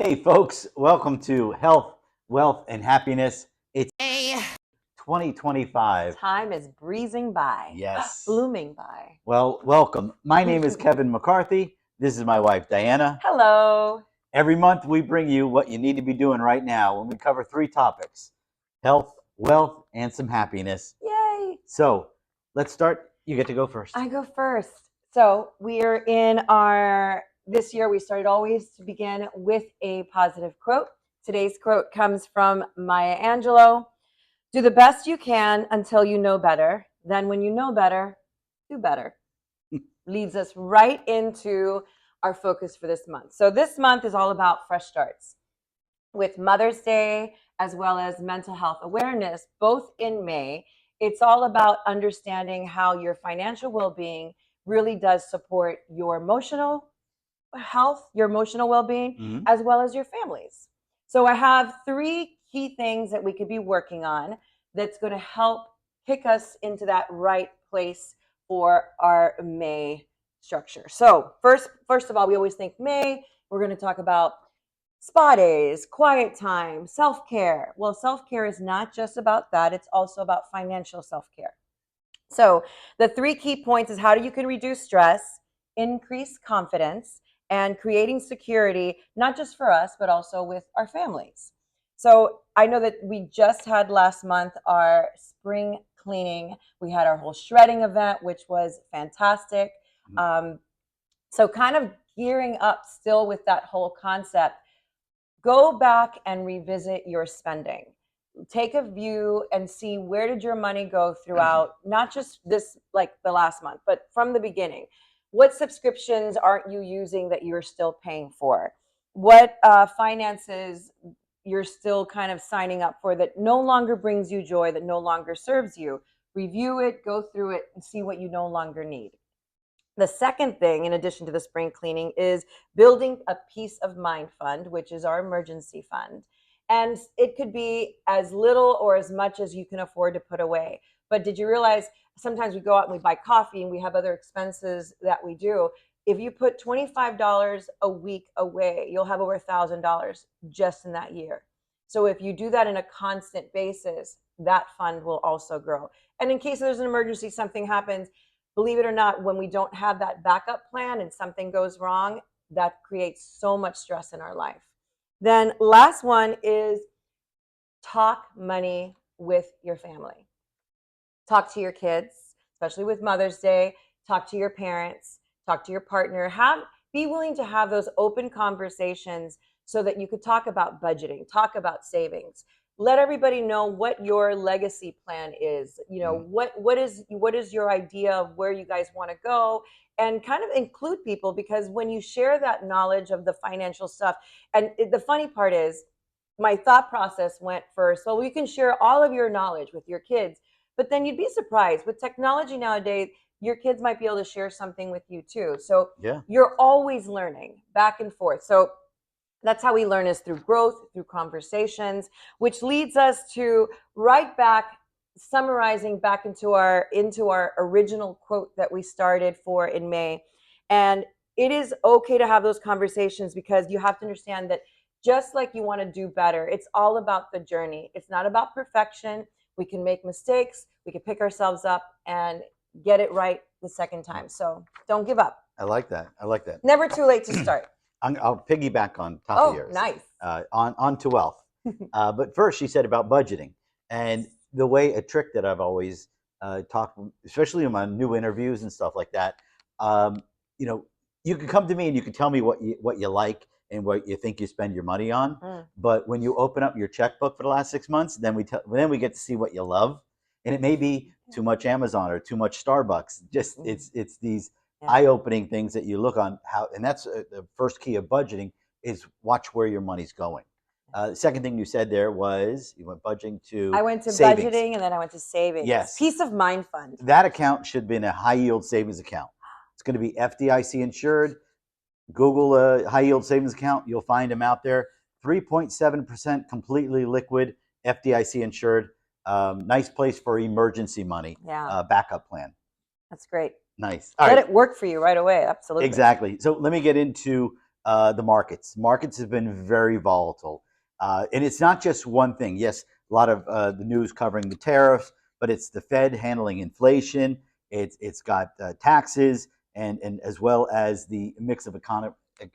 Hey, folks, welcome to Health, Wealth, and Happiness. It's 2025. Time is breezing by. Yes. Blooming by. Well, welcome. My name is Kevin McCarthy. This is my wife, Diana. Hello. Every month, we bring you what you need to be doing right now when we cover three topics: health, wealth, and some happiness. Yay. So let's start. You get to go first. I go first. So this year we started always to begin with a positive quote. Today's quote comes from Maya Angelou. Do the best you can until you know better. Then when you know better, do better. Leads us right into our focus for this month. So this month is all about fresh starts with Mother's Day as well as mental health awareness, both in May. It's all about understanding how your financial well-being really does support your emotional health, your emotional well-being, as well as your families. So I have three key things that we could be working on that's going to help kick us into that right place for our May structure. So first of all, we always think May, we're going to talk about spa days, quiet time, self-care. Well, self-care is not just about that. It's also about financial self-care. So the three key points is how you can reduce stress, increase confidence, and creating security, not just for us, but also with our families. So I know that we just had last month our spring cleaning. We had our whole shredding event, which was fantastic. So kind of gearing up still with that whole concept. Go back and revisit your spending. Take a view and see where did your money go throughout, not just this, like the last month, but from the beginning. What subscriptions aren't you using that you're still paying for? What finances you're still kind of signing up for that no longer brings you joy, that no longer serves you? Review it, go through it, and see what you no longer need. The second thing, in addition to the spring cleaning, is building a peace of mind fund, which is our emergency fund. And it could be as little or as much as you can afford to put away. But did you realize sometimes we go out and we buy coffee and we have other expenses that we do? If you put $25 a week away, you'll have over $1,000 just in that year. So if you do that in a constant basis, that fund will also grow. And in case there's an emergency, something happens, believe it or not, when we don't have that backup plan and something goes wrong, that creates so much stress in our life. Then last one is talk money with your family. Talk to your kids, especially with Mother's Day. Talk to your parents, talk to your partner. Be willing to have those open conversations so that you could talk about budgeting, talk about savings. Let everybody know what your legacy plan is. You know, what is your idea of where you guys want to go, and kind of include people, because when you share that knowledge of the financial stuff, and the funny part is my thought process went first, well, you can share all of your knowledge with your kids, but then you'd be surprised with technology nowadays, your kids might be able to share something with you too. So you're always learning back and forth. So that's how we learn, is through growth, through conversations, which leads us to right back, summarizing back into our original quote that we started for in May. And it is okay to have those conversations, because you have to understand that just like you want to do better, it's all about the journey. It's not about perfection. We can make mistakes. We can pick ourselves up and get it right the second time. So don't give up. I like that. Never too late to start. I'll piggyback on top of yours. Nice. On to wealth. But first, she said about budgeting. And the way, a trick that I've always talked, especially in my new interviews and stuff like that, you can come to me and you can tell me what you like and what you think you spend your money on. But when you open up your checkbook for the last 6 months, then we get to see what you love. And it may be too much Amazon or too much Starbucks. Just it's these eye-opening things that you look on how, and that's the first key of budgeting, is watch where your money's going. The second thing you said there was you went budgeting to I went to savings. Budgeting, and then I went to savings. Yes. Peace of mind fund. That account should be in a high-yield savings account. It's going to be FDIC insured. Google a high-yield savings account. You'll find them out there. 3.7% completely liquid, FDIC insured. Nice place for emergency money. Backup plan. That's great. Nice. Let it work for you right away. Absolutely. Exactly. So let me get into the markets. Markets have been very volatile. And it's not just one thing. Yes, a lot of the news covering the tariffs, but it's the Fed handling inflation. It's got taxes and as well as the mix of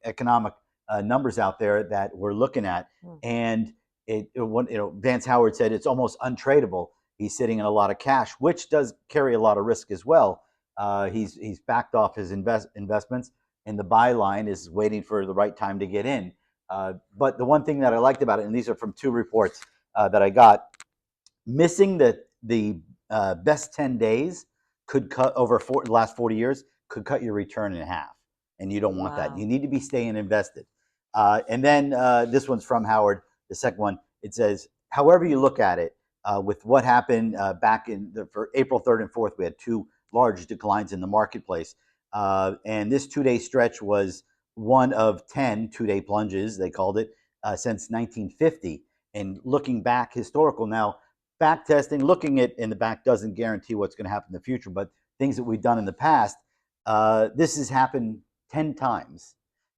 economic numbers out there that we're looking at. And Vance Howard said it's almost untradeable. He's sitting in a lot of cash, which does carry a lot of risk as well. He's backed off his investments, and the buy line is waiting for the right time to get in. But the one thing that I liked about it, and these are from two reports that I got, missing the best 10 days could cut over the last 40 years could cut your return in half, and you don't want that. You need to be staying invested. And then this one's from Howard. The second one, it says, however you look at it, with what happened back for April 3rd and 4th, we had two large declines in the marketplace. And this 2-day stretch was one of 10 2-day plunges, they called it, since 1950. And looking back historical now, back testing, looking at in the back doesn't guarantee what's going to happen in the future, but things that we've done in the past, this has happened 10 times.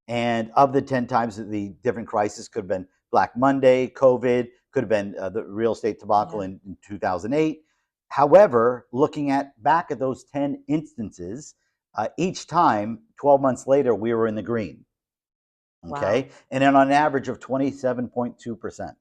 And of the 10 times, the different crises could have been Black Monday, COVID, could have been the real estate debacle in 2008. However, looking back at those 10 instances, each time, 12 months later, we were in the green. Okay. Wow. And then on an average of 27.2%.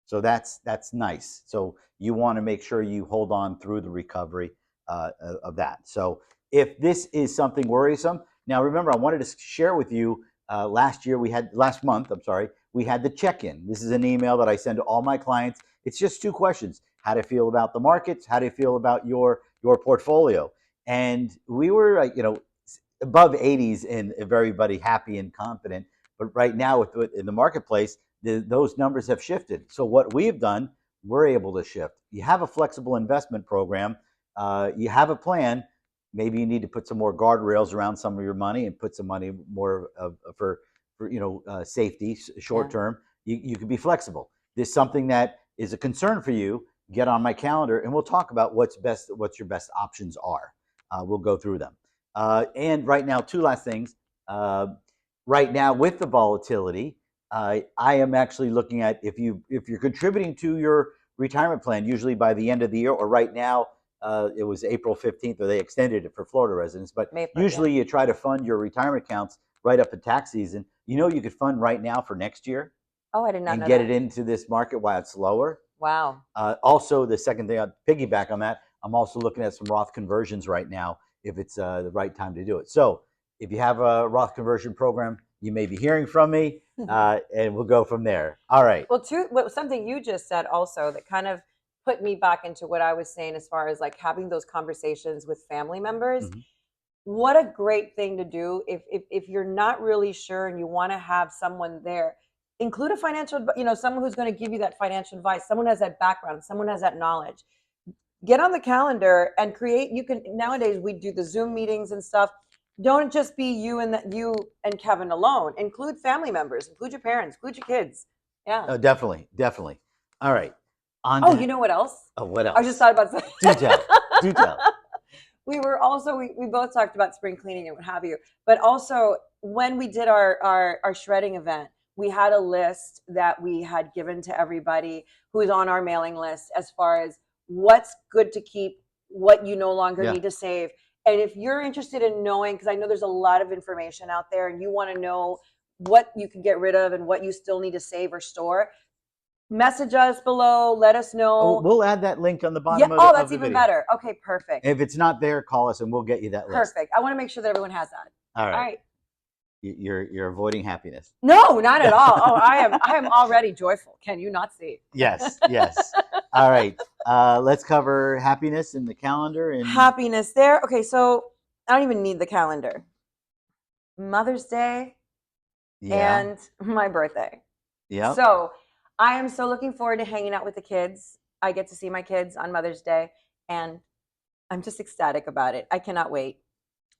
So that's nice. So you want to make sure you hold on through the recovery of that. So if this is something worrisome, now remember, I wanted to share with you last month, we had the check-in. This is an email that I send to all my clients. It's just 2 questions. How do you feel about the markets? How do you feel about your portfolio? And we were above 80s and everybody happy and confident. But right now in the marketplace, those numbers have shifted. So what we've done, we're able to shift. You have a flexible investment program. You have a plan. Maybe you need to put some more guardrails around some of your money and put some money more for safety short term. You can be flexible. There's something that is a concern for you. Get on my calendar and we'll talk about what your best options are. We'll go through them. And right now, 2 last things. Right now, with the volatility, I am actually looking at if you're contributing to your retirement plan, usually by the end of the year, or right now, it was April 15th, or they extended it for Florida residents. But usually you try to fund your retirement accounts right up to tax season. You could fund right now for next year. Oh, I did not know and get it into this market while it's lower. Wow. Also, the second thing, I'll piggyback on that, I'm also looking at some Roth conversions right now if it's the right time to do it. So if you have a Roth conversion program, you may be hearing from me, and we'll go from there. All right. Well, something you just said also that kind of put me back into what I was saying as far as like having those conversations with family members. Mm-hmm. What a great thing to do if you're not really sure and you want to have someone there. Include a financial, someone who's going to give you that financial advice. Someone has that background. Someone has that knowledge. Get on the calendar and create. Nowadays we do the Zoom meetings and stuff. Don't just be you and Kevin alone. Include family members. Include your parents. Include your kids. Yeah. Oh, definitely. All right. You know what else? Oh, what else? I just thought about something. Do tell. We were also we both talked about spring cleaning and what have you. But also when we did our shredding event, we had a list that we had given to everybody who's on our mailing list as far as what's good to keep, what you no longer need to save. And if you're interested in knowing, because I know there's a lot of information out there and you want to know what you can get rid of and what you still need to save or store, message us below. Let us know. Oh, we'll add that link on the bottom of that's the even video. Better. Okay, perfect. If it's not there, call us and we'll get you that list. Perfect. I want to make sure that everyone has that. All right. You're avoiding happiness. No, not at all. Oh, I am already joyful. Can you not see? Yes. All right. Let's cover happiness in the calendar. And happiness there. Okay, so I don't even need the calendar. Mother's Day and my birthday. Yeah. So I am so looking forward to hanging out with the kids. I get to see my kids on Mother's Day, and I'm just ecstatic about it. I cannot wait.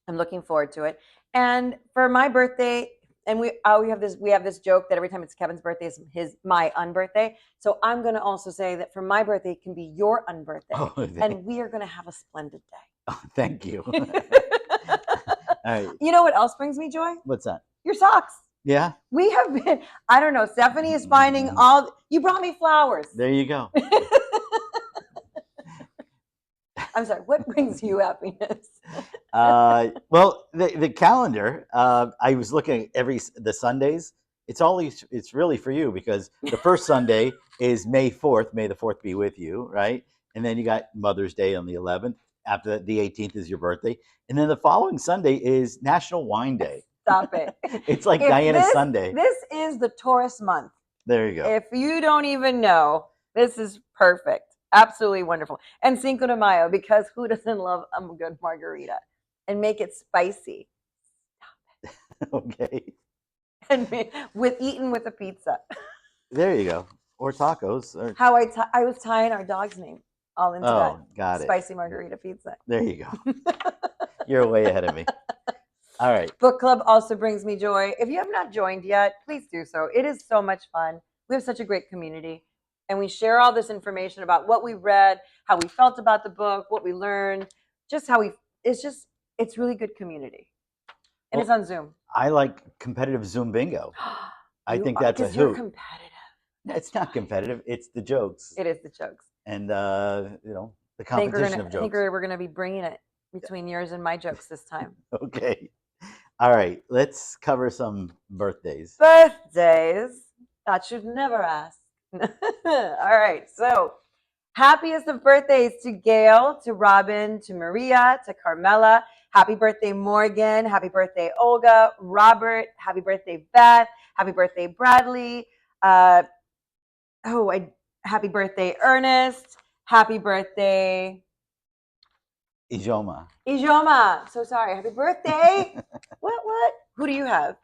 I'm looking forward to it. And for my birthday, and we have this joke that every time it's Kevin's birthday is my unbirthday. So I'm going to also say that for my birthday it can be your unbirthday, and we are going to have a splendid day. Oh, thank you. All right. You know what else brings me joy? What's that? Your socks. Yeah. We have been, I don't know, Stephanie is finding all, you brought me flowers. There you go. I'm sorry, what brings you happiness? Well, the calendar. I was looking at the Sundays. It's really for you because the first Sunday is May 4th. May the 4th be with you, right? And then you got Mother's Day on the 11th. After that, the 18th is your birthday, and then the following Sunday is National Wine Day. Stop it. It's like If Diana's Sunday. This is the Taurus month. There you go. If you don't even know, this is perfect. Absolutely wonderful. And Cinco de Mayo, because who doesn't love a good margarita? And make it spicy. Okay. And eaten with a pizza. There you go. Or tacos. Or... How I was tying our dog's name all into that. Got it. Spicy margarita pizza. There you go. You're way ahead of me. All right. Book club also brings me joy. If you have not joined yet, please do so. It is so much fun. We have such a great community. And we share all this information about what we read, how we felt about the book, what we learned, just how it's really good community. And it's on Zoom. I like competitive Zoom bingo. I think that's a hoot. You're competitive. It's not competitive. It's the jokes. It is the jokes. And, the competition of jokes. I think we're going to be bringing it between yours and my jokes this time. Okay. All right. Let's cover some birthdays. Birthdays. That should never ask. All right. So, happiest of birthdays to Gail, to Robin, to Maria, to Carmela. Happy birthday, Morgan. Happy birthday, Olga. Robert. Happy birthday, Beth. Happy birthday, Bradley. Happy birthday, Ernest. Happy birthday, Ijoma. Ijoma. So sorry. Happy birthday. What? Who do you have?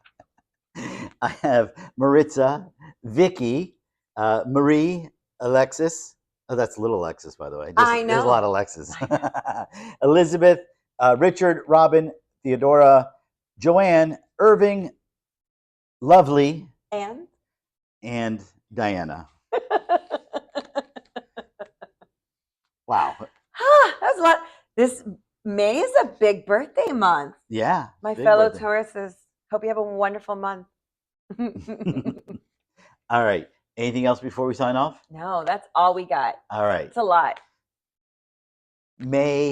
I have Maritza, Vicky, Marie, Alexis. Oh, that's little Alexis, by the way. I know. There's a lot of Alexis. Elizabeth, Richard, Robin, Theodora, Joanne, Irving, Lovely, and Diana. Wow. That's a lot. This May is a big birthday month. Yeah. My fellow Tauruses, hope you have a wonderful month. All right. Anything else before we sign off? No, that's all we got. All right. It's a lot. May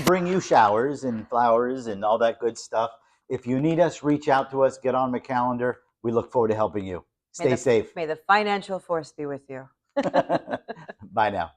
bring you showers and flowers and all that good stuff. If you need us, reach out to us. Get on my calendar. We look forward to helping you. Stay safe. May the financial force be with you. Bye now.